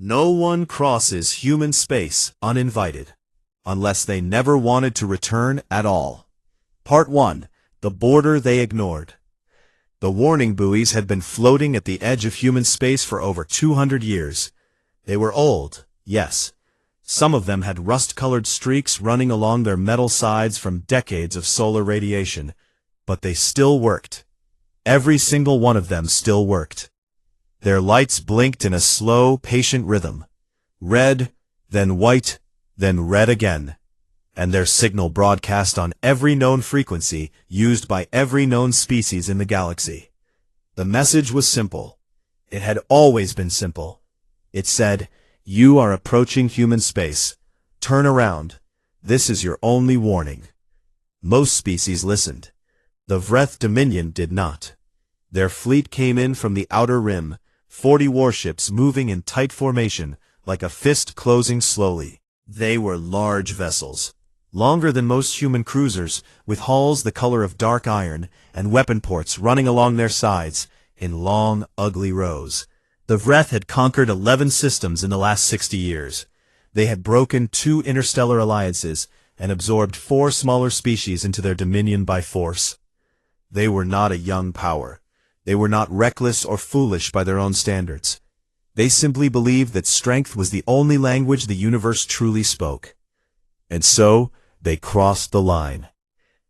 No one crosses human space uninvited, unless they never wanted to return at all. Part 1. The Border They Ignored. The warning buoys had been floating at the edge of human space for over 200 years. They were old, yes. Some of them had rust-colored streaks running along their metal sides from decades of solar radiation, but they still worked. Every single one of them still worked. Their lights blinked in a slow, patient rhythm. Red, then white, then red again. And their signal broadcast on every known frequency used by every known species in the galaxy. The message was simple. It had always been simple. It said, "You are approaching human space. Turn around. This is your only warning." Most species listened. The Vreth Dominion did not. Their fleet came in from the outer rim, 40 warships moving in tight formation, like a fist closing slowly. They were large vessels, longer than most human cruisers, with hulls the color of dark iron, and weapon ports running along their sides, in long, ugly rows. The Vreth had conquered 11 systems in the last 60 years. They had broken 2 interstellar alliances, and absorbed 4 smaller species into their dominion by force. They were not a young power. They were not reckless or foolish by their own standards. They simply believed that strength was the only language the universe truly spoke. And so, they crossed the line.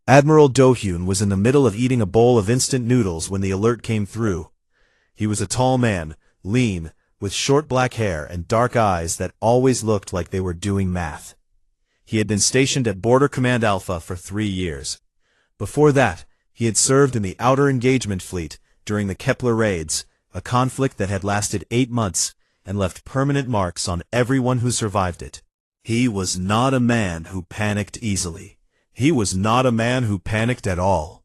Admiral Do-hyun was in the middle of eating a bowl of instant noodles when the alert came through. He was a tall man, lean, with short black hair and dark eyes that always looked like they were doing math. He had been stationed at Border Command Alpha for 3 years. Before that, he had served in the Outer Engagement Fleet during the Kepler raids, a conflict that had lasted 8 months and left permanent marks on everyone who survived it. He was not a man who panicked easily. He was not a man who panicked at all.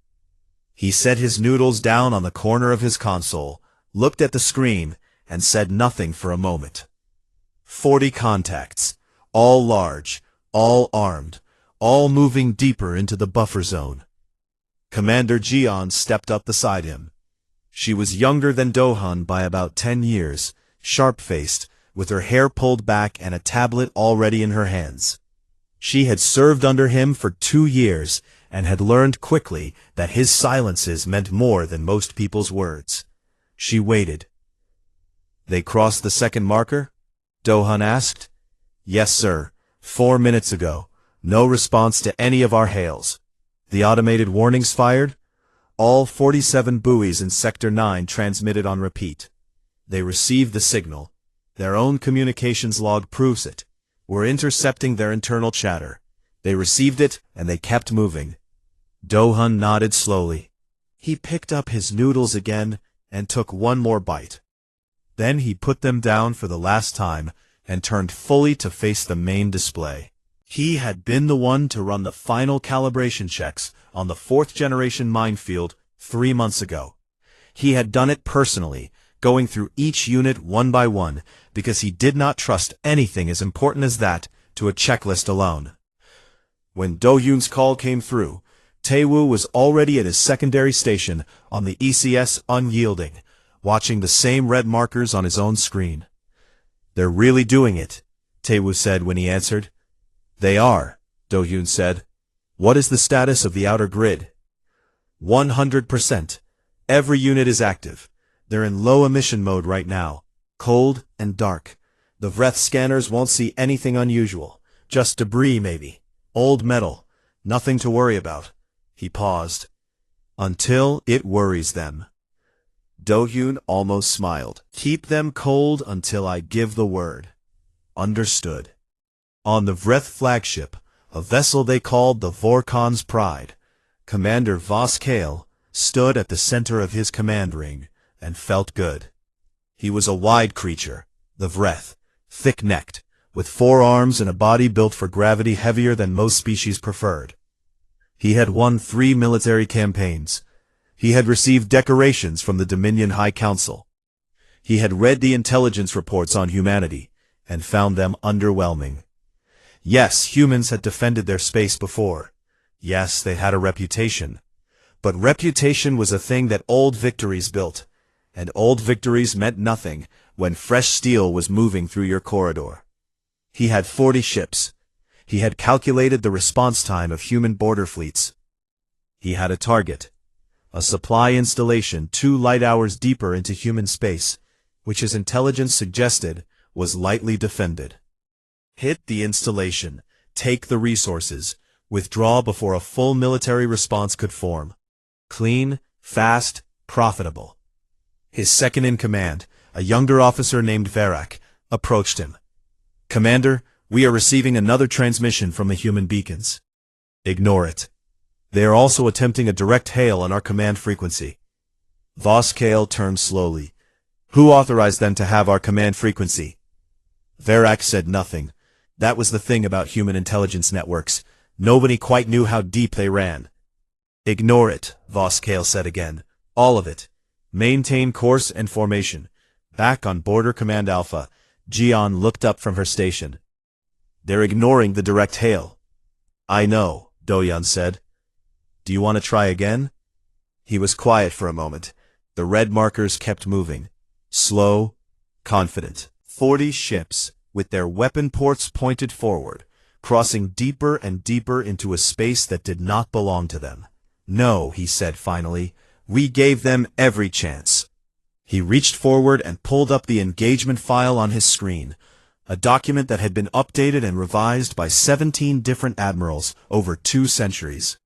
He set his noodles down on the corner of his console, looked at the screen, and said nothing for a moment. 40 contacts, all large, all armed, all moving deeper into the buffer zone. Commander Jian stepped up beside him. She was younger than Do-hyun by about 10 years, sharp-faced, with her hair pulled back and a tablet already in her hands. She had served under him for 2 years and had learned quickly that his silences meant more than most people's words. She waited. "They crossed the second marker?" Do-hyun asked. "Yes, sir. 4 minutes ago. No response to any of our hails." "The automated warnings fired?" "All 47 buoys in Sector 9 transmitted on repeat. They received the signal. Their own communications log proves it. We're intercepting their internal chatter. They received it, and they kept moving." Do-hyun nodded slowly. He picked up his noodles again and took one more bite. Then he put them down for the last time and turned fully to face the main display. He had been the one to run the final calibration checks on the 4th-generation minefield 3 months ago. He had done it personally, going through each unit one by one, because he did not trust anything as important as that to a checklist alone. When Do-hyun's call came through, Tae-woo was already at his secondary station on the ECS Unyielding, watching the same red markers on his own screen. "They're really doing it," Tae-woo said when he answered. "They are," Do-hyun said. "What is the status of the outer grid?" 100%. Every unit is active. They're in low emission mode right now. Cold and dark. The Vreth scanners won't see anything unusual. Just debris, maybe. Old metal. Nothing to worry about. He paused. "Until it worries them." Do-hyun almost smiled. "Keep them cold until I give the word." "Understood." On the Vreth flagship, a vessel they called the Vorkon's Pride, Commander Vos Kale stood at the center of his command ring and felt good. He was a wide creature, the Vreth, thick-necked, with 4 arms and a body built for gravity heavier than most species preferred. He had won 3 military campaigns. He had received decorations from the Dominion High Council. He had read the intelligence reports on humanity and found them underwhelming. Yes, humans had defended their space before. Yes, they had a reputation. But reputation was a thing that old victories built, and old victories meant nothing when fresh steel was moving through your corridor. He had 40 ships. He had calculated the response time of human border fleets. He had a target, a supply installation 2 light hours deeper into human space, which his intelligence suggested was lightly defended. Hit the installation, take the resources, withdraw before a full military response could form. Clean, fast, profitable. His second-in-command, a younger officer named Verak, approached him. "Commander, we are receiving another transmission from the human beacons." "Ignore it. They are also attempting a direct hail on our command frequency." Voskale turned slowly. "Who authorized them to have our command frequency?" Verak said nothing. That was the thing about human intelligence networks. Nobody quite knew how deep they ran. "Ignore it," Voskale said again. "All of it. Maintain course and formation." Back on Border Command Alpha, Jian looked up from her station. "They're ignoring the direct hail." "I know," Doyan said. "Do you want to try again?" He was quiet for a moment. The red markers kept moving. Slow, confident. 40 ships, with their weapon ports pointed forward, crossing deeper and deeper into a space that did not belong to them. "No," he said finally. "We gave them every chance." He reached forward and pulled up the engagement file on his screen, a document that had been updated and revised by 17 different admirals over 2 centuries.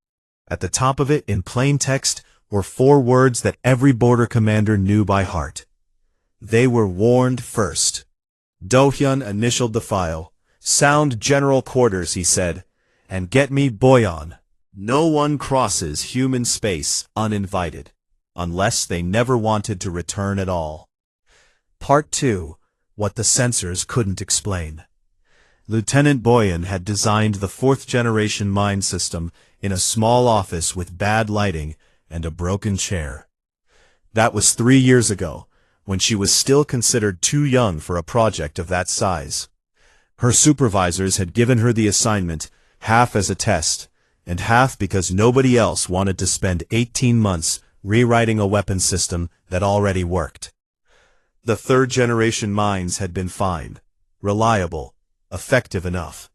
At the top of it, in plain text, were 4 words that every border commander knew by heart. They were warned first. Dohyun initialed the file. "Sound General Quarters," he said, "and get me Boyan. No one crosses human space uninvited, unless they never wanted to return at all." Part 2. What the Censors Couldn't Explain. Lieutenant Boyan had designed the 4th-generation mine system in a small office with bad lighting and a broken chair. That was 3 years ago, when she was still considered too young for a project of that size. Her supervisors had given her the assignment, half as a test, and half because nobody else wanted to spend 18 months rewriting a weapon system that already worked. The 3rd-generation mines had been fine, reliable, effective enough.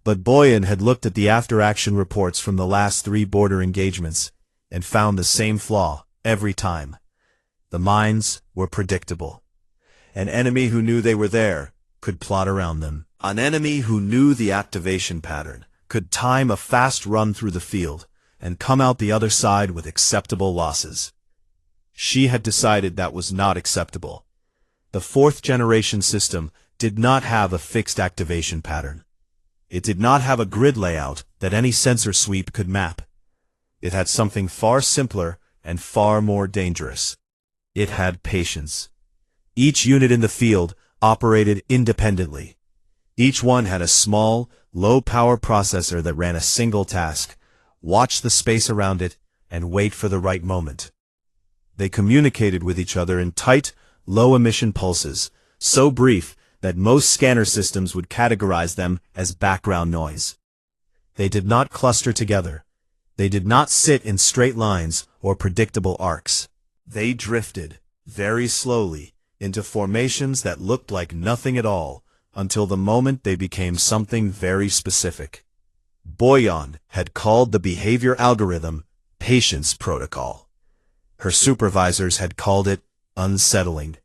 But Boyan had looked at the after-action reports from the last 3 border engagements and found the same flaw every time. The mines were predictable. An enemy who knew they were there could plot around them. An enemy who knew the activation pattern could time a fast run through the field and come out the other side with acceptable losses. She had decided that was not acceptable. The 4th-generation system did not have a fixed activation pattern. It did not have a grid layout that any sensor sweep could map. It had something far simpler and far more dangerous. It had patience. Each unit in the field operated independently. Each one had a small, low-power processor that ran a single task, watch the space around it, and wait for the right moment. They communicated with each other in tight, low-emission pulses, so brief that most scanner systems would categorize them as background noise. They did not cluster together. They did not sit in straight lines or predictable arcs. They drifted, very slowly, into formations that looked like nothing at all, until the moment they became something very specific. Boyan had called the behavior algorithm Patience Protocol. Her supervisors had called it unsettling.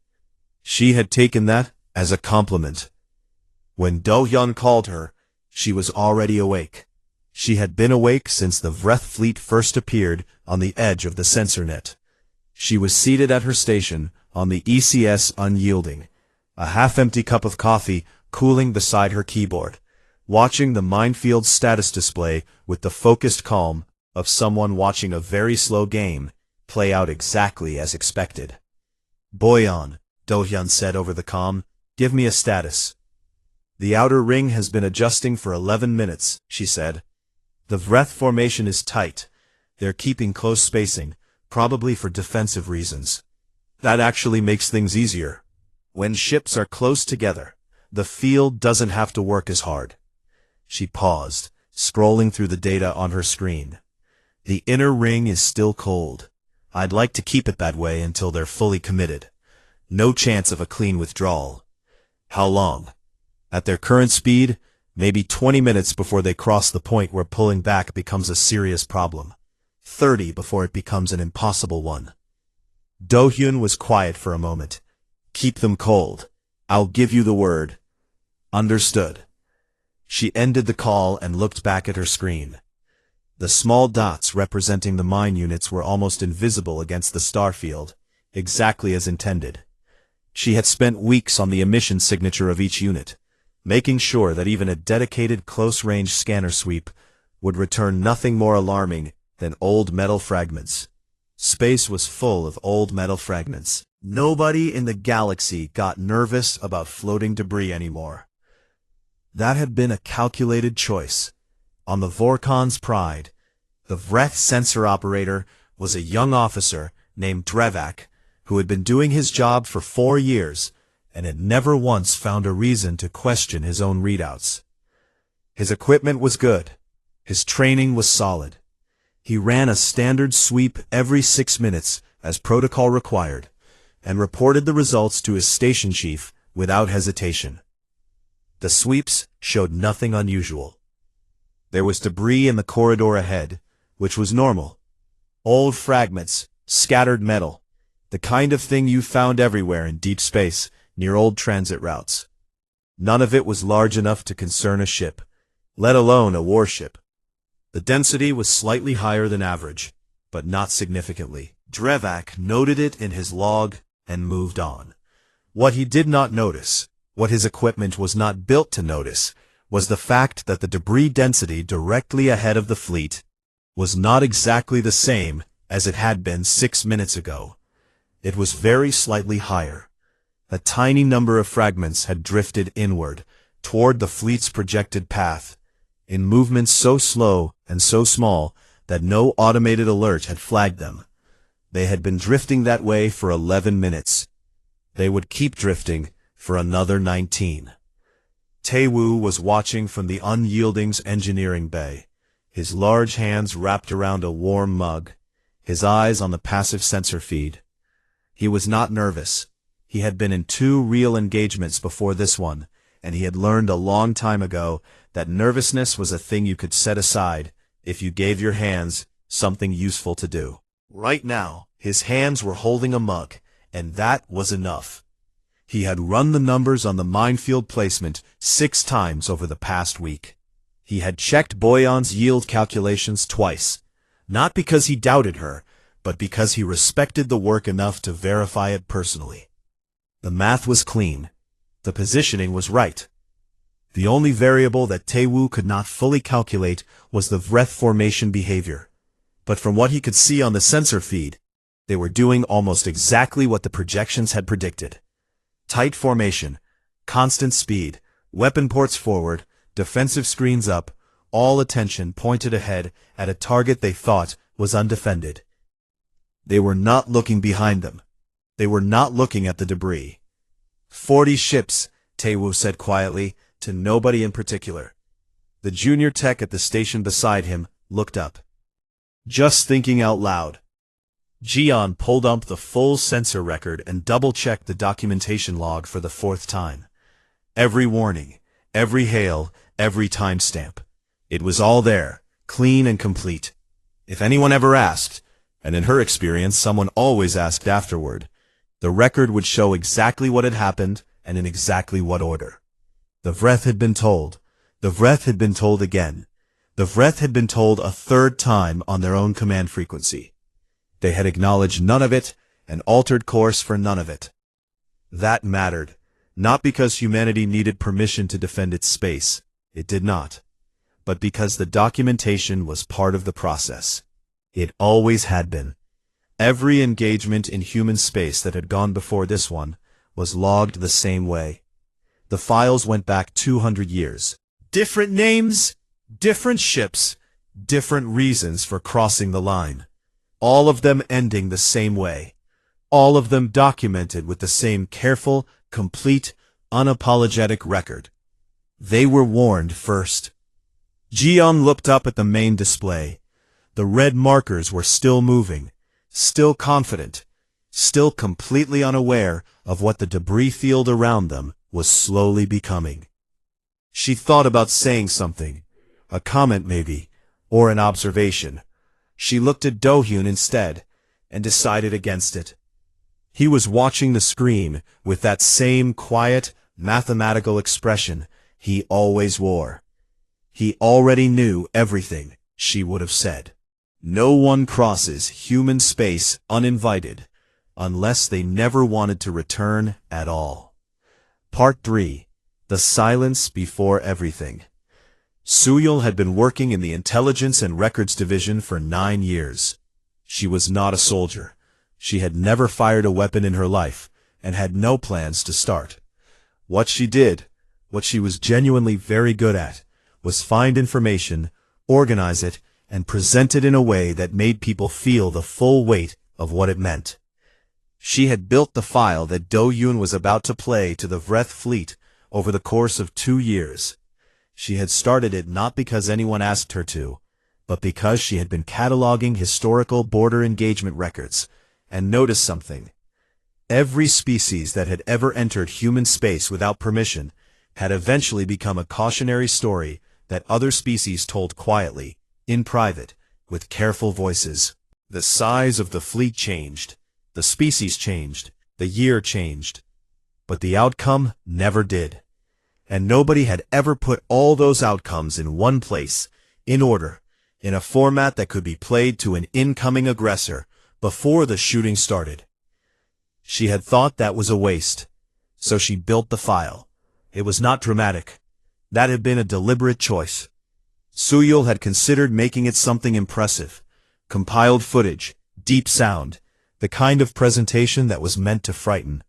She had taken that as a compliment. When Do-hyun called her, she was already awake. She had been awake since the Vreth fleet first appeared on the edge of the sensor net. She was seated at her station on the ECS unyielding, a half-empty cup of coffee cooling beside her keyboard, watching the minefield status display with the focused calm of someone watching a very slow game play out exactly as expected. "Boyan," Do-hyun said over the comm, "give me a status." "The outer ring has been adjusting for 11 minutes, she said. "The Vreth formation is tight. They're keeping close spacing, probably for defensive reasons. That actually makes things easier. When ships are close together, the field doesn't have to work as hard." She paused, scrolling through the data on her screen. "The inner ring is still cold. I'd like to keep it that way until they're fully committed. No chance of a clean withdrawal. How long? At their current speed, maybe 20 minutes before they cross the point where pulling back becomes a serious problem. 30 before it becomes an impossible one. Do-hyun was quiet for a moment. Keep them cold. I'll give you the word. Understood. She ended the call and looked back at her screen. The small dots representing the mine units were almost invisible against the star field, exactly as intended. She had spent weeks on the emission signature of each unit, making sure that even a dedicated close-range scanner sweep would return nothing more alarming than old metal fragments. Space was full of old metal fragments. Nobody in the galaxy got nervous about floating debris anymore. That had been a calculated choice. On the Vorkon's Pride, the Vreth sensor operator was a young officer named Drevak, who had been doing his job for 4 years and had never once found a reason to question his own readouts. His equipment was good. His training was solid. He ran a standard sweep every 6 minutes, as protocol required, and reported the results to his station chief without hesitation. The sweeps showed nothing unusual. There was debris in the corridor ahead, which was normal. Old fragments, scattered metal, the kind of thing you found everywhere in deep space, near old transit routes. None of it was large enough to concern a ship, let alone a warship. The density was slightly higher than average, but not significantly. Drevak noted it in his log and moved on. What he did not notice, what his equipment was not built to notice, was the fact that the debris density directly ahead of the fleet was not exactly the same as it had been 6 minutes ago. It was very slightly higher. A tiny number of fragments had drifted inward, toward the fleet's projected path, in movements so slow and so small that no automated alert had flagged them. They had been drifting that way for 11 minutes. They would keep drifting for another 19. Tae-woo was watching from the Unyielding's engineering bay, his large hands wrapped around a warm mug, his eyes on the passive sensor feed. He was not nervous. He had been in 2 real engagements before this one, and he had learned a long time ago that nervousness was a thing you could set aside if you gave your hands something useful to do. Right now, his hands were holding a mug, and that was enough. He had run the numbers on the minefield placement 6 times over the past week. He had checked Boyan's yield calculations twice, not because he doubted her, but because he respected the work enough to verify it personally. The math was clean. The positioning was right. The only variable that Tae-woo could not fully calculate was the Vreth formation behavior. But from what he could see on the sensor feed, they were doing almost exactly what the projections had predicted. Tight formation, constant speed, weapon ports forward, defensive screens up, all attention pointed ahead at a target they thought was undefended. They were not looking behind them. They were not looking at the debris. 40 ships, Tae-woo said quietly, to nobody in particular. The junior tech at the station beside him looked up. Just thinking out loud. Jian pulled up the full sensor record and double-checked the documentation log for the 4th time. Every warning, every hail, every timestamp. It was all there, clean and complete. If anyone ever asked, and in her experience someone always asked afterward, the record would show exactly what had happened and in exactly what order. The Vreth had been told. The Vreth had been told again. The Vreth had been told a 3rd time on their own command frequency. They had acknowledged none of it and altered course for none of it. That mattered, not because humanity needed permission to defend its space. It did not. But because the documentation was part of the process. It always had been. Every engagement in human space that had gone before this one was logged the same way. The files went back 200 years. Different names, different ships, different reasons for crossing the line. All of them ending the same way. All of them documented with the same careful, complete, unapologetic record. They were warned first. Jian looked up at the main display. The red markers were still moving, still confident, still completely unaware of what the debris field around them was slowly becoming. She thought about saying something, a comment maybe, or an observation. She looked at Do-hyun instead, and decided against it. He was watching the screen with that same quiet, mathematical expression he always wore. He already knew everything she would have said. No one crosses human space uninvited, unless they never wanted to return at all. Part 3. The Silence Before Everything. Soo-yeol had been working in the Intelligence and Records Division for 9 years. She was not a soldier. She had never fired a weapon in her life, and had no plans to start. What she did, what she was genuinely very good at, was find information, organize it, and present it in a way that made people feel the full weight of what it meant. She had built the file that Do-hyun was about to play to the Vreth fleet over the course of 2 years. She had started it not because anyone asked her to, but because she had been cataloging historical border engagement records, and noticed something. Every species that had ever entered human space without permission had eventually become a cautionary story that other species told quietly, in private, with careful voices. The size of the fleet changed, the species changed, the year changed, but the outcome never did. And nobody had ever put all those outcomes in one place, in order, in a format that could be played to an incoming aggressor before the shooting started. She had thought that was a waste, so she built the file. It was not dramatic. That had been a deliberate choice. Soo-yeol had considered making it something impressive, compiled footage, deep sound, the kind of presentation that was meant to frighten.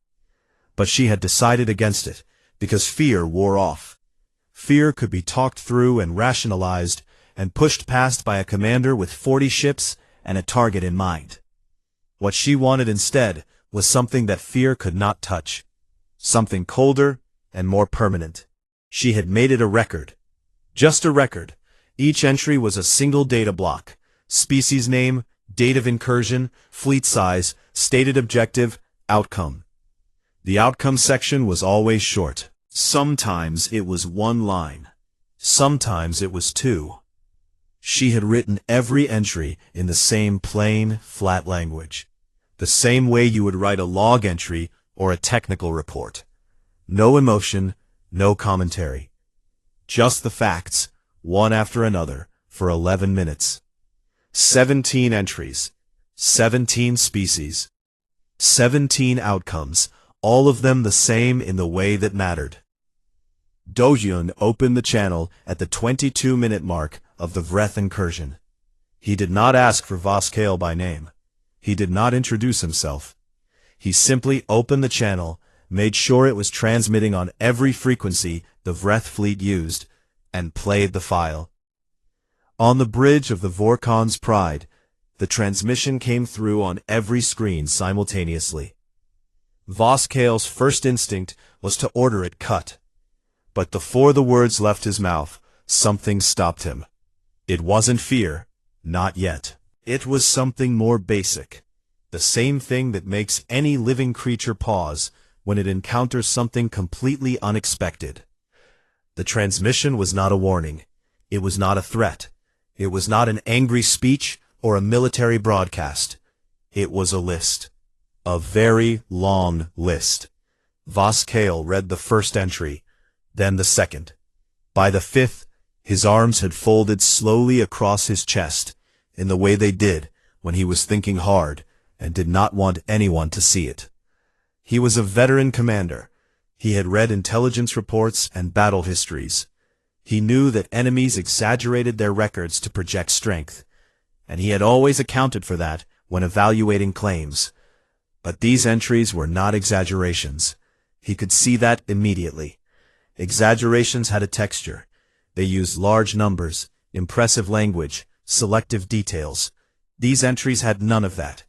But she had decided against it, because fear wore off. Fear could be talked through and rationalized, and pushed past by a commander with 40 ships and a target in mind. What she wanted instead was something that fear could not touch. Something colder and more permanent. She had made it a record. Just a record. Each entry was a single data block. Species name, date of incursion, fleet size, stated objective, outcome. The outcome section was always short. Sometimes it was 1 line. Sometimes it was 2. She had written every entry in the same plain, flat language. The same way you would write a log entry or a technical report. No emotion, no commentary. Just the facts, one after another, for 11 minutes. 17 entries. 17 species. 17 outcomes, all of them the same in the way that mattered. Do-hyun opened the channel at the 22-minute mark of the Vreth incursion. He did not ask for Voskale by name. He did not introduce himself. He simply opened the channel, made sure it was transmitting on every frequency the Vreth fleet used, and played the file. On the bridge of the Vorkon's Pride, the transmission came through on every screen simultaneously. Voskale's first instinct was to order it cut. But before the words left his mouth, something stopped him. It wasn't fear, not yet. It was something more basic. The same thing that makes any living creature pause when it encounters something completely unexpected. The transmission was not a warning. It was not a threat. It was not an angry speech or a military broadcast. It was a list. A very long list. Voskale read the first entry, then the second. By the 5th, his arms had folded slowly across his chest, in the way they did when he was thinking hard and did not want anyone to see it. He was a veteran commander. He had read intelligence reports and battle histories. He knew that enemies exaggerated their records to project strength, and he had always accounted for that when evaluating claims. But these entries were not exaggerations. He could see that immediately. Exaggerations had a texture. They used large numbers, impressive language, selective details. These entries had none of that.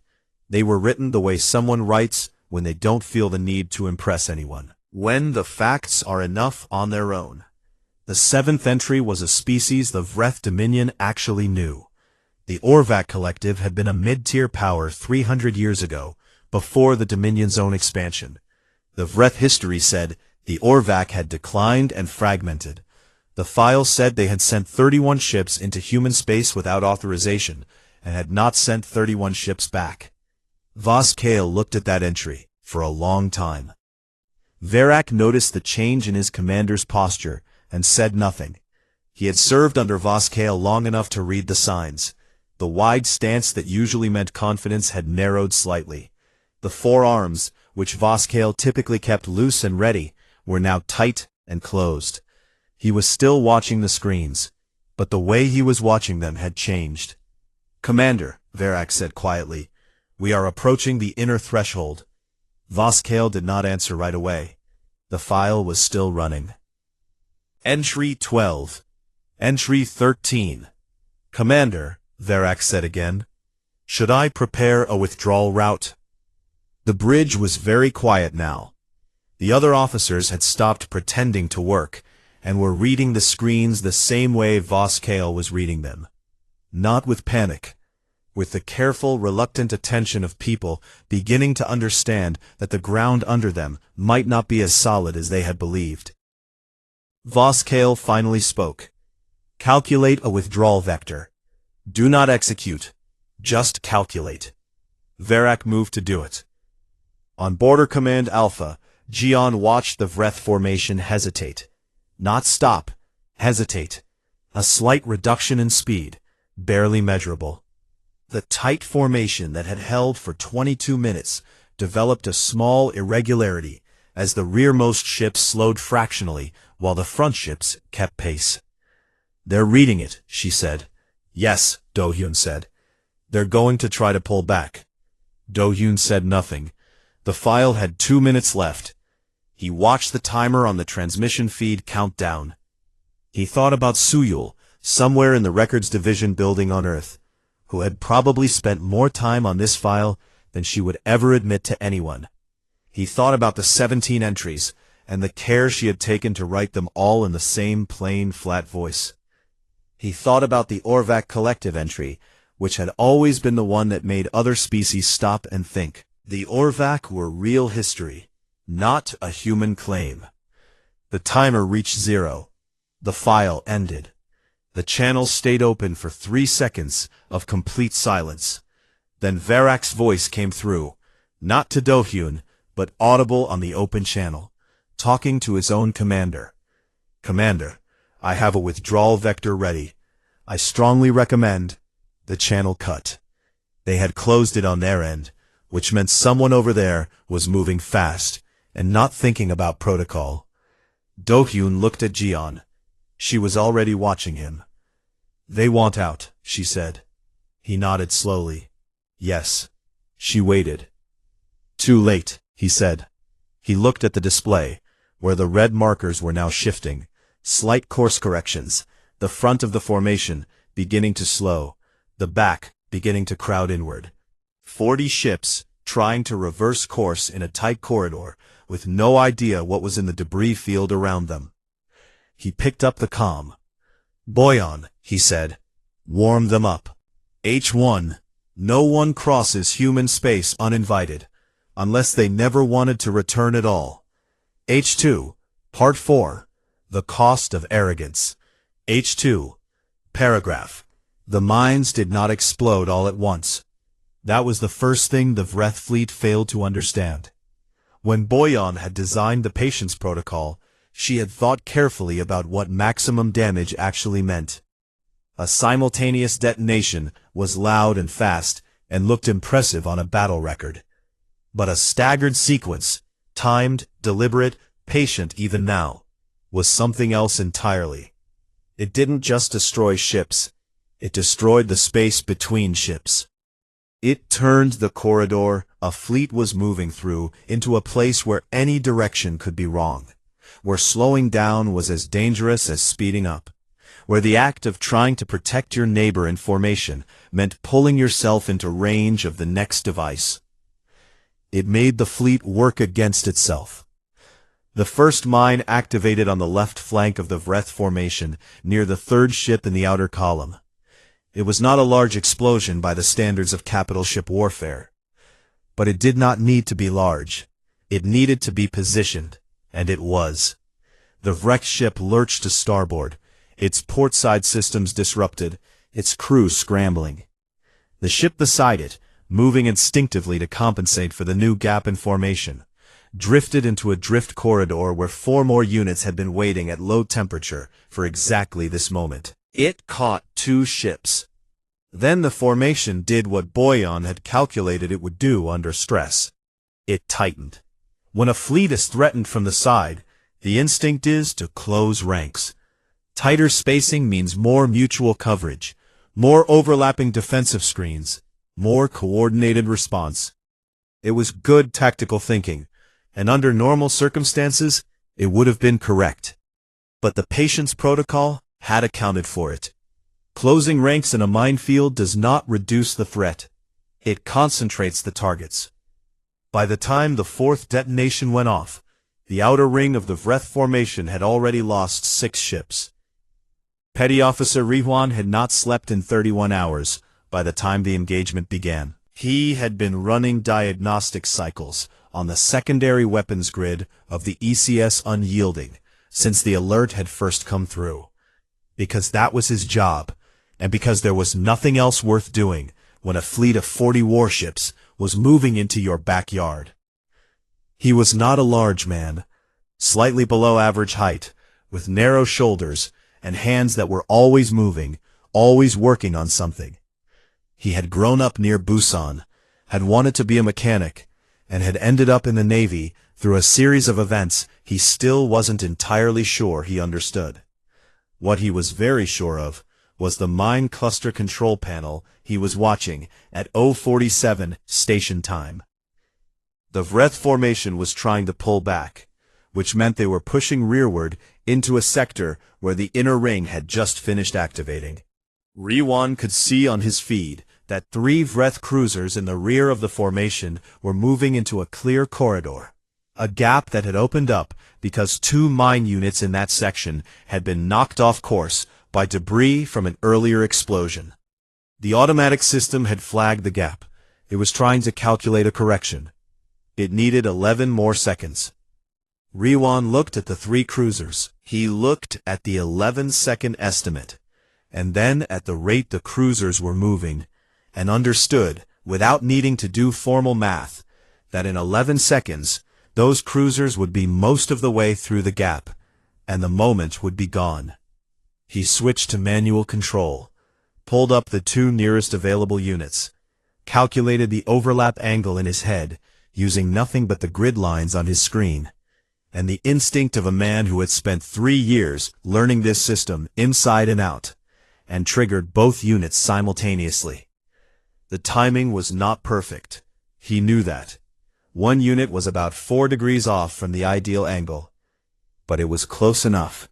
They were written the way someone writes when they don't feel the need to impress anyone. When the facts are enough on their own. The 7th entry was a species the Vreth Dominion actually knew. The Orvac Collective had been a mid-tier power 300 years ago, before the Dominion Zone expansion. The Vreth history said the Orvac had declined and fragmented. The file said they had sent 31 ships into human space without authorization, and had not sent 31 ships back. Vos Kale looked at that entry for a long time. Verak noticed the change in his commander's posture, and said nothing. He had served under Vos Kale long enough to read the signs. The wide stance that usually meant confidence had narrowed slightly. The forearms, which Vos Kale typically kept loose and ready, were now tight and closed. He was still watching the screens, but the way he was watching them had changed. "Commander," Verak said quietly, "we are approaching the inner threshold." Vos Kale did not answer right away. The file was still running. Entry 12. Entry 13. "Commander," Verak said again, "should I prepare a withdrawal route?" The bridge was very quiet now. The other officers had stopped pretending to work, and were reading the screens the same way Vos Kale was reading them. Not with panic, with the careful, reluctant attention of people beginning to understand that the ground under them might not be as solid as they had believed. Vos Kale finally spoke. "Calculate a withdrawal vector. Do not execute. Just calculate." Verak moved to do it. On Border Command Alpha, Gion watched the Vreth formation hesitate. Not stop, hesitate. A slight reduction in speed, barely measurable. The tight formation that had held for 22 minutes developed a small irregularity as the rearmost ships slowed fractionally while the front ships kept pace. "They're reading it," she said. "Yes," Do-hyun said. "They're going to try to pull back." Do-hyun said nothing. The file had 2 minutes left. He watched the timer on the transmission feed count down. He thought about Suyul, somewhere in the Records Division building on Earth, who had probably spent more time on this file than she would ever admit to anyone. He thought about the 17 entries, and the care she had taken to write them all in the same plain, flat voice. He thought about the Orvac collective entry, which had always been the one that made other species stop and think. The Orvac were real history, not a human claim. The timer reached 0. The file ended. The channel stayed open for 3 seconds of complete silence. Then Verak's voice came through, not to Do-hyun, but audible on the open channel, talking to his own commander. "Commander, I have a withdrawal vector ready. I strongly recommend—" The channel cut. They had closed it on their end, which meant someone over there was moving fast and not thinking about protocol. Do-hyun looked at Gion. She was already watching him. "They want out," she said. He nodded slowly. "Yes." She waited. "Too late," he said. He looked at the display, where the red markers were now shifting. Slight course corrections, the front of the formation beginning to slow, the back beginning to crowd inward. 40 ships trying to reverse course in a tight corridor, with no idea what was in the debris field around them. He picked up the comm. "Boyan," he said. "Warm them up. H1, no one crosses human space uninvited, unless they never wanted to return at all. H2, Part 4, The Cost of Arrogance. H2, Paragraph. The mines did not explode all at once. That was the first thing the Vreth fleet failed to understand. When Boyan had designed the patience protocol, she had thought carefully about what maximum damage actually meant. A simultaneous detonation was loud and fast and looked impressive on a battle record. But a staggered sequence, timed, deliberate, patient even now, was something else entirely. It didn't just destroy ships, it destroyed the space between ships. It turned the corridor a fleet was moving through into a place where any direction could be wrong, where slowing down was as dangerous as speeding up, where the act of trying to protect your neighbor in formation meant pulling yourself into range of the next device. It made the fleet work against itself. The first mine activated on the left flank of the Vreth formation, near the third ship in the outer column. It was not a large explosion by the standards of capital ship warfare. But it did not need to be large. It needed to be positioned, and it was. The wrecked ship lurched to starboard, its portside systems disrupted, its crew scrambling. The ship beside it, moving instinctively to compensate for the new gap in formation, drifted into a drift corridor where 4 more units had been waiting at low temperature for exactly this moment. It caught 2 ships. Then the formation did what Boyan had calculated it would do under stress. It tightened. When a fleet is threatened from the side, the instinct is to close ranks. Tighter spacing means more mutual coverage, more overlapping defensive screens, more coordinated response. It was good tactical thinking, and under normal circumstances, it would have been correct. But the patience protocol had accounted for it. Closing ranks in a minefield does not reduce the threat. It concentrates the targets. By the time the 4th detonation went off, the outer ring of the Vreth formation had already lost 6 ships. Petty Officer Rihuan had not slept in 31 hours by the time the engagement began. He had been running diagnostic cycles on the secondary weapons grid of the ECS Unyielding since the alert had first come through. Because that was his job, and because there was nothing else worth doing when a fleet of 40 warships was moving into your backyard. He was not a large man, slightly below average height, with narrow shoulders and hands that were always moving, always working on something. He had grown up near Busan, had wanted to be a mechanic, and had ended up in the Navy through a series of events he still wasn't entirely sure he understood. What he was very sure of was the mine cluster control panel he was watching at 047 station time. The Vreth formation was trying to pull back, which meant they were pushing rearward into a sector where the inner ring had just finished activating. Riwan could see on his feed that 3 Vreth cruisers in the rear of the formation were moving into a clear corridor, a gap that had opened up because 2 mine units in that section had been knocked off course by debris from an earlier explosion. The automatic system had flagged the gap. It was trying to calculate a correction. It needed 11 more seconds. Riwan looked at the 3 cruisers. He looked at the 11-second estimate, and then at the rate the cruisers were moving, and understood, without needing to do formal math, that in 11 seconds, those cruisers would be most of the way through the gap, and the moment would be gone. He switched to manual control, pulled up the 2 nearest available units, calculated the overlap angle in his head, using nothing but the grid lines on his screen, and the instinct of a man who had spent 3 years learning this system inside and out, and triggered both units simultaneously. The timing was not perfect. He knew that. 1 unit was about 4 degrees off from the ideal angle, but it was close enough.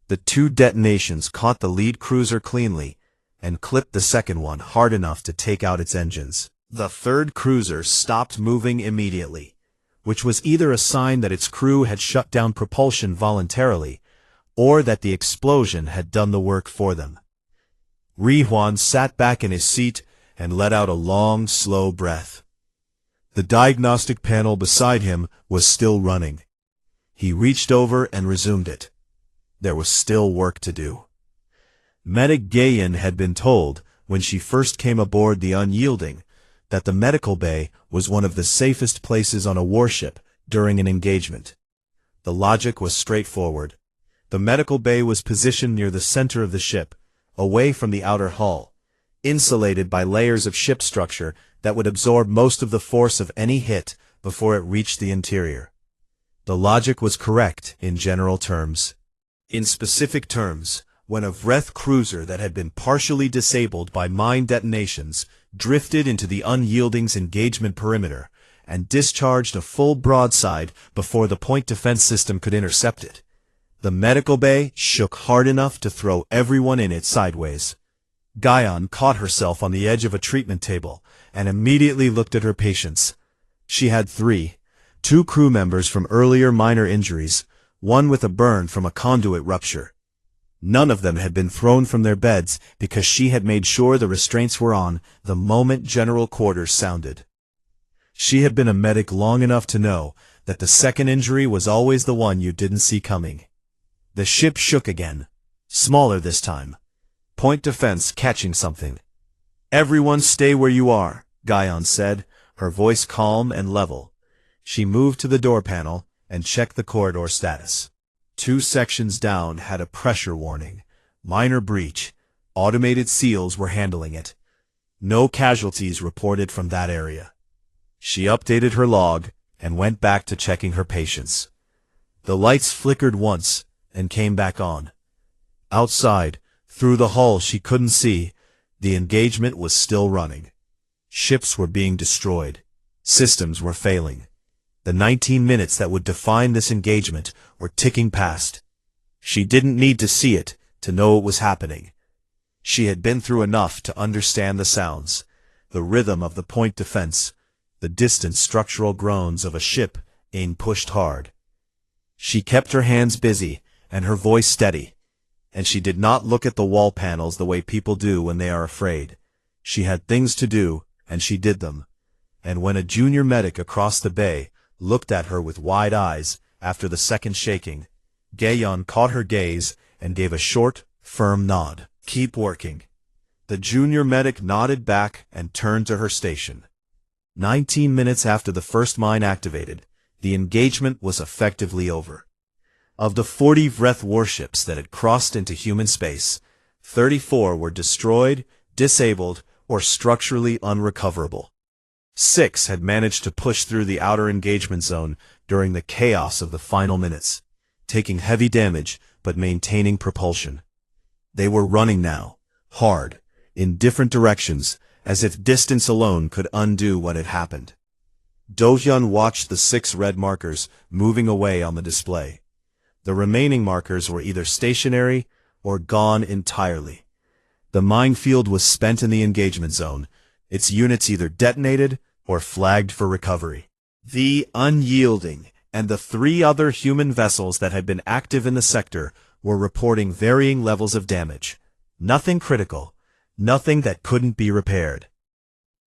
The 2 detonations caught the lead cruiser cleanly and clipped the second one hard enough to take out its engines. The 3rd cruiser stopped moving immediately, which was either a sign that its crew had shut down propulsion voluntarily, or that the explosion had done the work for them. Rihuan sat back in his seat and let out a long, slow breath. The diagnostic panel beside him was still running. He reached over and resumed it. There was still work to do. Medic Gayan had been told, when she first came aboard the Unyielding, that the medical bay was one of the safest places on a warship during an engagement. The logic was straightforward. The medical bay was positioned near the center of the ship, away from the outer hull, insulated by layers of ship structure that would absorb most of the force of any hit before it reached the interior. The logic was correct in general terms. In specific terms, when a Vreth cruiser that had been partially disabled by mine detonations drifted into the Unyielding's engagement perimeter and discharged a full broadside before the point defense system could intercept it, the medical bay shook hard enough to throw everyone in it sideways. Gayan caught herself on the edge of a treatment table and immediately looked at her patients. She had 3, 2 crew members from earlier minor injuries, 1 with a burn from a conduit rupture. None of them had been thrown from their beds because she had made sure the restraints were on the moment general quarters sounded. She had been a medic long enough to know that the second injury was always the one you didn't see coming. The ship shook again, smaller this time. Point defense catching something. "Everyone stay where you are," Guyon said, her voice calm and level. She moved to the door panel and checked the corridor status. 2 sections down had a pressure warning. Minor breach. Automated seals were handling it. No casualties reported from that area. She updated her log and went back to checking her patients. The lights flickered once and came back on. Outside, through the hull she couldn't see, the engagement was still running. Ships were being destroyed. Systems were failing. The 19 minutes that would define this engagement were ticking past. She didn't need to see it to know it was happening. She had been through enough to understand the sounds, the rhythm of the point defense, the distant structural groans of a ship being pushed hard. She kept her hands busy and her voice steady, and she did not look at the wall panels the way people do when they are afraid. She had things to do, and she did them. And when a junior medic across the bay looked at her with wide eyes after the second shaking, Gayon caught her gaze and gave a short, firm nod. "Keep working." The junior medic nodded back and turned to her station. 19 minutes after the first mine activated, the engagement was effectively over. Of the 40 Vreth warships that had crossed into human space, 34 were destroyed, disabled, or structurally unrecoverable. 6 had managed to push through the outer engagement zone during the chaos of the final minutes, taking heavy damage but maintaining propulsion. They were running now, hard, in different directions, as if distance alone could undo what had happened. Do-hyun watched the 6 red markers moving away on the display. The remaining markers were either stationary or gone entirely. The minefield was spent in the engagement zone, its units either detonated or flagged for recovery. The Unyielding and the 3 other human vessels that had been active in the sector were reporting varying levels of damage. Nothing critical, nothing that couldn't be repaired.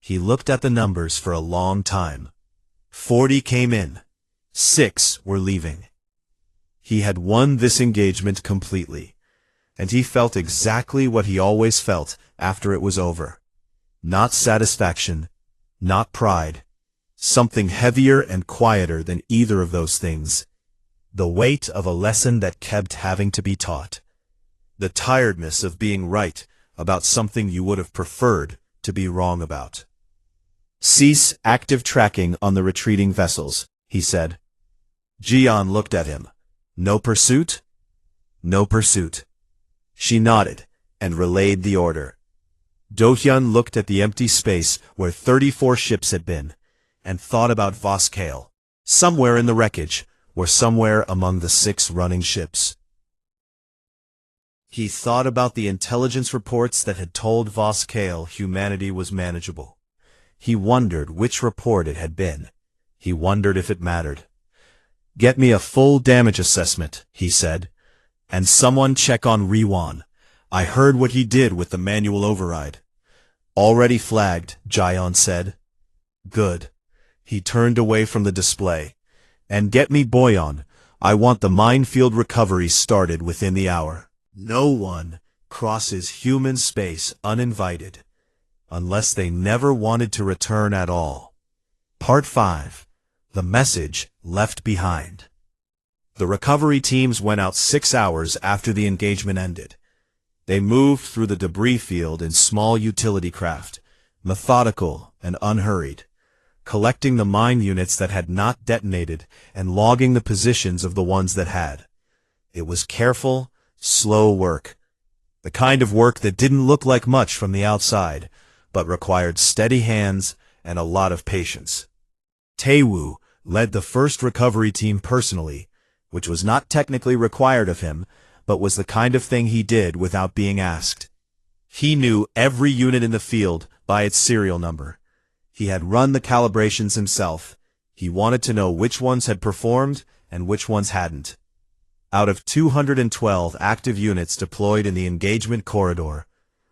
He looked at the numbers for a long time. 40 came in. 6 were leaving. He had won this engagement completely, and he felt exactly what he always felt after it was over. Not satisfaction, not pride. Something heavier and quieter than either of those things. The weight of a lesson that kept having to be taught. The tiredness of being right about something you would have preferred to be wrong about. "Cease active tracking on the retreating vessels," he said. Jian looked at him. "No pursuit?" "No pursuit." She nodded and relayed the order. Do-hyun looked at the empty space where 34 ships had been, and thought about Voskale, somewhere in the wreckage, or somewhere among the 6 running ships. He thought about the intelligence reports that had told Voskale humanity was manageable. He wondered which report it had been. He wondered if it mattered. "Get me a full damage assessment," he said. "And someone check on Riwan. I heard what he did with the manual override." "Already flagged," Jion said. "Good." He turned away from the display. "And get me Boyon. I want the minefield recovery started within the hour." No one crosses human space uninvited, unless they never wanted to return at all. Part 5. The Message Left Behind. The recovery teams went out 6 hours after the engagement ended. They moved through the debris field in small utility craft, methodical and unhurried, collecting the mine units that had not detonated and logging the positions of the ones that had. It was careful, slow work, the kind of work that didn't look like much from the outside, but required steady hands and a lot of patience. Taewoo led the first recovery team personally, which was not technically required of him, but was the kind of thing he did without being asked. He knew every unit in the field by its serial number. He had run the calibrations himself. He wanted to know which ones had performed and which ones hadn't. Out of 212 active units deployed in the engagement corridor,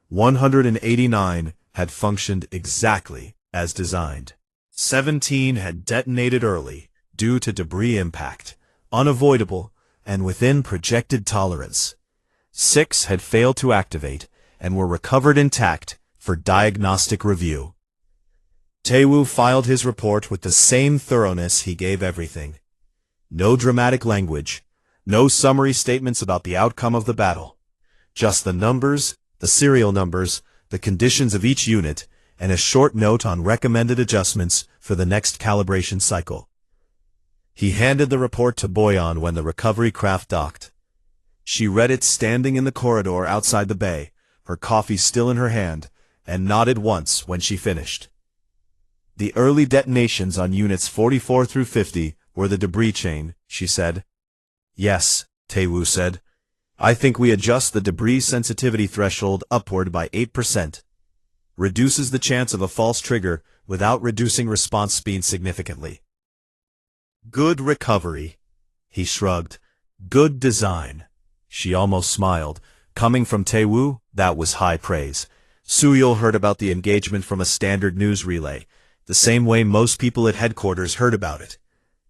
189 had functioned exactly as designed. 17 had detonated early, due to debris impact, unavoidable, and within projected tolerance. 6 had failed to activate, and were recovered intact for diagnostic review. Taewoo filed his report with the same thoroughness he gave everything. No dramatic language, no summary statements about the outcome of the battle. Just the numbers, the serial numbers, the conditions of each unit, and a short note on recommended adjustments for the next calibration cycle. He handed the report to Boyan when the recovery craft docked. She read it standing in the corridor outside the bay, her coffee still in her hand, and nodded once when she finished. The early detonations on units 44 through 50 were the debris chain, she said. Yes, Taewoo said. I think we adjust the debris sensitivity threshold upward by 8%. Reduces the chance of a false trigger without reducing response speed significantly. Good recovery. He shrugged. Good design. She almost smiled. Coming from Taewoo, that was high praise. Suyul heard about the engagement from a standard news relay, the same way most people at headquarters heard about it.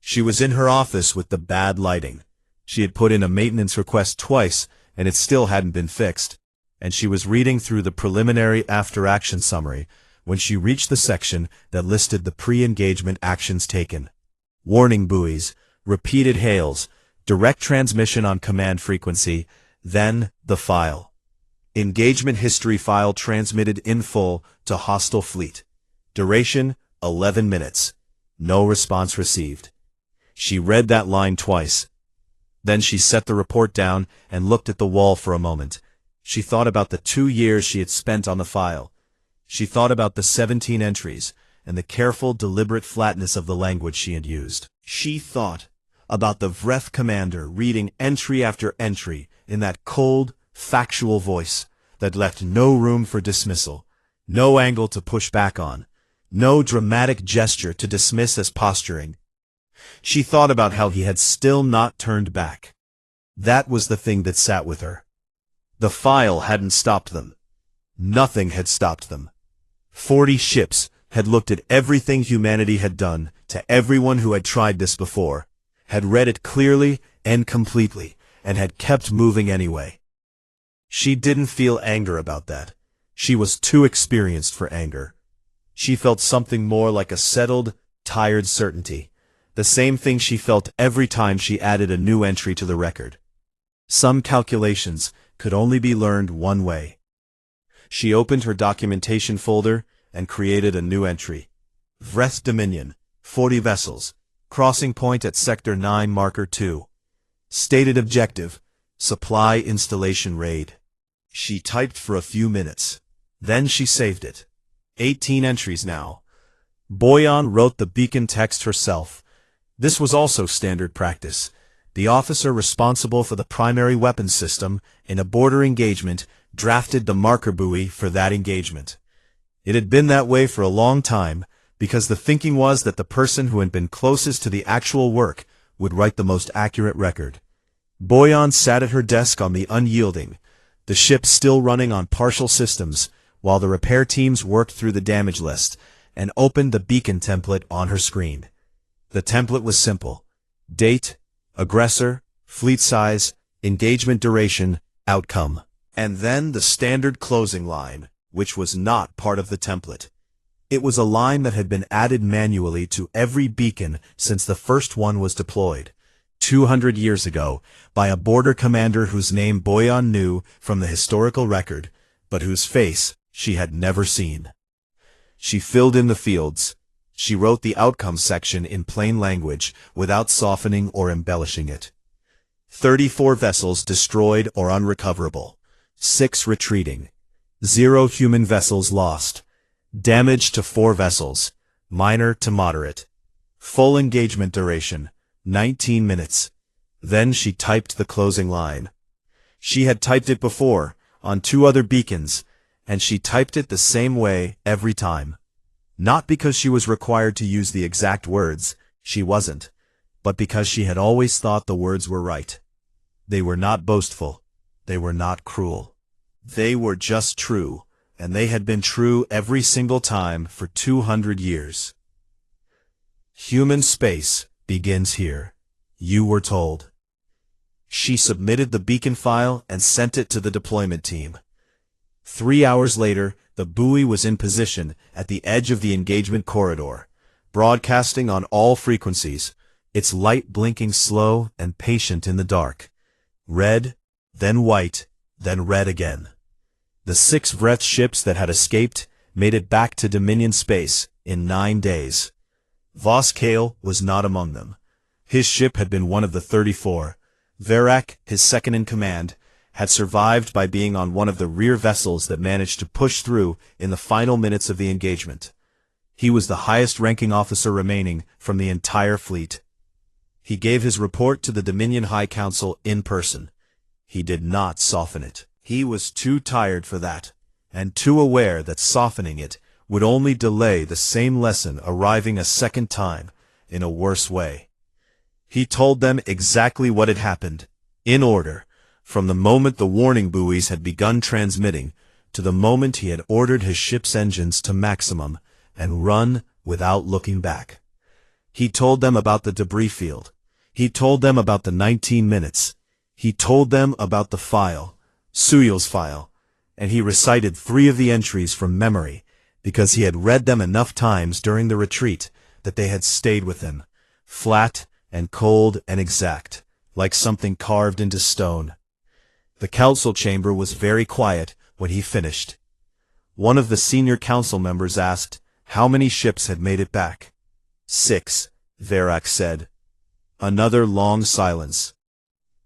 She was in her office with the bad lighting. She had put in a maintenance request twice, and it still hadn't been fixed. And she was reading through the preliminary after-action summary when she reached the section that listed the pre-engagement actions taken. Warning buoys, repeated hails, direct transmission on command frequency, then the file. Engagement history file transmitted in full to hostile fleet. Duration, 11 minutes. No response received. She read that line twice. Then she set the report down and looked at the wall for a moment. She thought about the 2 years she had spent on the file. She thought about the 17 entries and the careful, deliberate flatness of the language she had used. She thought about the Vreth commander reading entry after entry in that cold, factual voice that left no room for dismissal, no angle to push back on, no dramatic gesture to dismiss as posturing. She thought about how he had still not turned back. That was the thing that sat with her. The file hadn't stopped them. Nothing had stopped them. 40 ships had looked at everything humanity had done to everyone who had tried this before, had read it clearly and completely, and had kept moving anyway. She didn't feel anger about that. She was too experienced for anger. She felt something more like a settled, tired certainty, the same thing she felt every time she added a new entry to the record. Some calculations could only be learned one way. She opened her documentation folder and created a new entry. Vreth Dominion, 40 vessels, crossing point at Sector 9 Marker 2. Stated objective, supply installation raid. She typed for a few minutes. Then she saved it. 18 entries now. Boyan wrote the beacon text herself. This was also standard practice. The officer responsible for the primary weapons system in a border engagement drafted the marker buoy for that engagement. It had been that way for a long time, because the thinking was that the person who had been closest to the actual work would write the most accurate record. Boyan sat at her desk on the Unyielding, the ship still running on partial systems, while the repair teams worked through the damage list, and opened the beacon template on her screen. The template was simple. Date, aggressor, fleet size, engagement duration, outcome. And then the standard closing line, which was not part of the template. It was a line that had been added manually to every beacon since the first one was deployed, 200 years ago, by a border commander whose name Boyan knew from the historical record, but whose face she had never seen. She filled in the fields. She wrote the outcome section in plain language without softening or embellishing it. 34 vessels destroyed or unrecoverable. 6 retreating. 0 human vessels lost. Damage to 4 vessels. Minor to moderate. Full engagement duration, 19 minutes. Then she typed the closing line. She had typed it before, on 2 other beacons, and she typed it the same way every time. Not because she was required to use the exact words, she wasn't, but because she had always thought the words were right. They were not boastful. They were not cruel. They were just true, and they had been true every single time for 200 years. Human space begins here, you were told. She submitted the beacon file and sent it to the deployment team. 3 hours later, the buoy was in position at the edge of the engagement corridor, broadcasting on all frequencies, its light blinking slow and patient in the dark. Red, then white, then red again. The 6 Vreth ships that had escaped made it back to Dominion space in 9 days. Voss Kale was not among them. His ship had been one of the 34. Verak, his second-in-command, had survived by being on one of the rear vessels that managed to push through in the final minutes of the engagement. He was the highest-ranking officer remaining from the entire fleet. He gave his report to the Dominion High Council in person. He did not soften it. He was too tired for that, and too aware that softening it would only delay the same lesson arriving a second time in a worse way. He told them exactly what had happened, in order, from the moment the warning buoys had begun transmitting to the moment he had ordered his ship's engines to maximum and run without looking back. He told them about the debris field. He told them about the 19 minutes. He told them about the file, Suyel's file, and he recited 3 of the entries from memory because he had read them enough times during the retreat that they had stayed with him, flat and cold and exact, like something carved into stone. The council chamber was very quiet when he finished. One of the senior council members asked how many ships had made it back. 6, Verak said. Another long silence.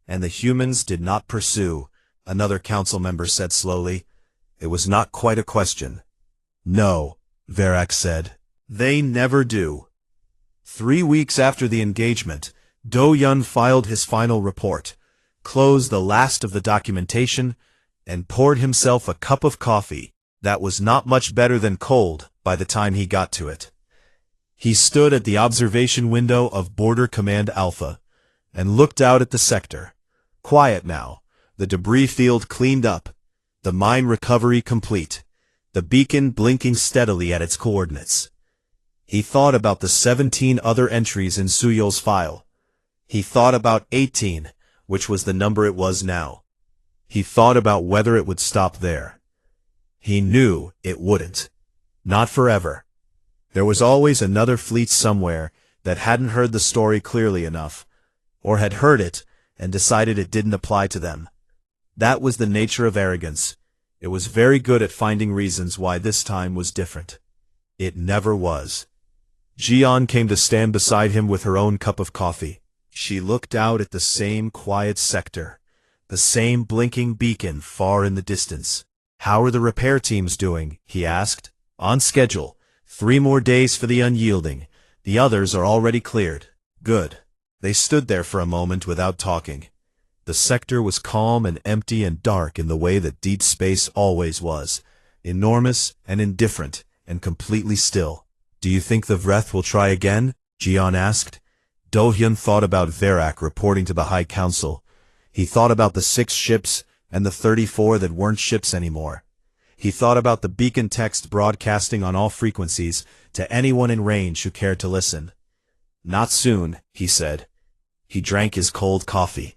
And the humans did not pursue, another council member said slowly. It was not quite a question. No, Verak said. They never do. 3 weeks after the engagement, Do-Yun filed his final report, closed the last of the documentation, and poured himself a cup of coffee that was not much better than cold by the time he got to it. He stood at the observation window of Border Command Alpha and looked out at the sector. Quiet now, the debris field cleaned up, the mine recovery complete, the beacon blinking steadily at its coordinates. He thought about the 17 other entries in Suyel's file. He thought about 18, which was the number it was now. He thought about whether it would stop there. He knew it wouldn't. Not forever. There was always another fleet somewhere that hadn't heard the story clearly enough, or had heard it and decided it didn't apply to them. That was the nature of arrogance. It was very good at finding reasons why this time was different. It never was. Jian came to stand beside him with her own cup of coffee. She looked out at the same quiet sector, the same blinking beacon far in the distance. How are the repair teams doing? He asked. On schedule. 3 more days for the unyielding. The others are already cleared. Good. They stood there for a moment without talking. The sector was calm and empty and dark in the way that deep space always was, enormous and indifferent and completely still. Do you think the Vreth will try again? Jian asked. Do-Hyun thought about Verak reporting to the High Council. He thought about the 6 ships and the 34 that weren't ships anymore. He thought about the beacon text broadcasting on all frequencies to anyone in range who cared to listen. Not soon, he said. He drank his cold coffee.